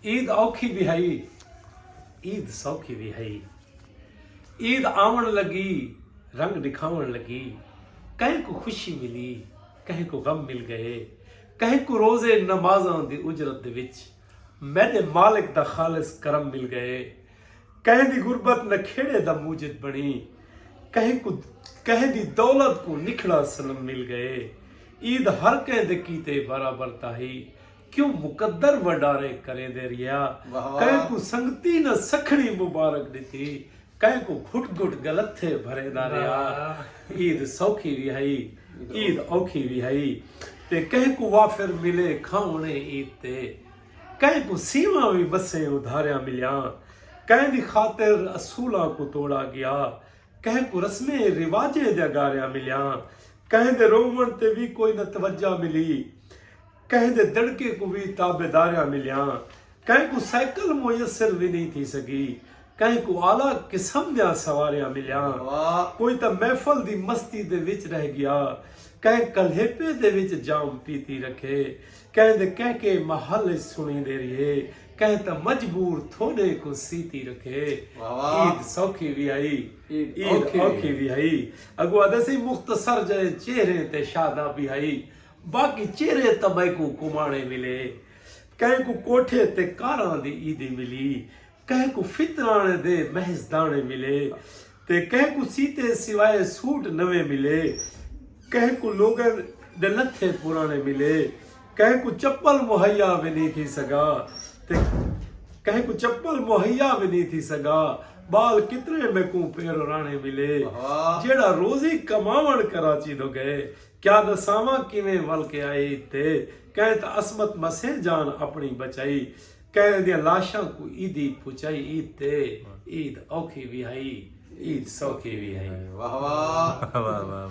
ईद औखी भी है, ईद सौखी भी है। ईद आवन लगी, रंग दिखावन लगी, कहीं को खुशी मिली, कहीं को गम मिल गए, कहीं को रोजे नमाज़ां दी उजरत दे विच मैंने मालिक दा खालिस करम मिल गए, कहीं दी गुरबत नखेड़े दा मूजिद बनी, कहीं दी दौलत को निखड़ा सनम मिल गए। ईद हर कहीं दे कीते बराबर ताही, क्यों मुकद्दर वडारे करे दे रिया, कहीं को संगती न सखड़ी मुबारक दिती, कहीं को घुट घुट गलथे भरे दा रिया। ईद सौखी भी है, ईद औखी भी है, ते कहीं को वाफिर मिले खावणे ईद ते, कहीं को सीमा भी बसे उधारिया मिलिया, कहीं दी खातिर असूला को तोड़ा गया, कहीं को रस्में रिवाजे दे गारिया मिलिया, कहीं दे रोमन ते भी कोई न तवज्जा मिली, कहीं दे दड़के को भी ताबेदारिया मिलिया, कहीं को साइकिल मुयसर भी नहीं थी सकी, कहीं को आला किस्म दिया सवारियां मिलिया, कोई तो महफल दी मस्ती दे विच रह गया, कहीं कलहेपे दे विच जाम पीती रखे, कहीं दे कह के महल सुनी दे रही, कहीं तो मजबूर थोड़े को सीती रखे। ईद सौखी भी आई, ईद औखी भी आई। अगुआ दसी मुख्तसर जाए चेहरे ते शादा भी आई, बाकी चेहरे तबै को कुमाणे मिले, कहीं को कोठे ते कारां दी ईदी मिली, कहीं को फितराने दे महज दाने मिले, ते कहीं को सीते सिवाय सूट नवे मिले, कहीं को लोगन दे लथे पुराने मिले, कहीं को चप्पल मुहैया भी नहीं थी सगा, ते कहीं को चप्पल मुहैया भी नहीं थी सगा, बाल कितने में को पैर राणे मिले, जेड़ा रोजी कमावन कराची तो गए, क्या दसावा किवें वल के आए ते, कहीं तो असमत मसे जान अपनी बचाई, कहीं दिया लाशां को ईदी पुचाई ईद ते। ईद औखी भी है, ईद सौखी भी है। वाह वाह वाह वाह।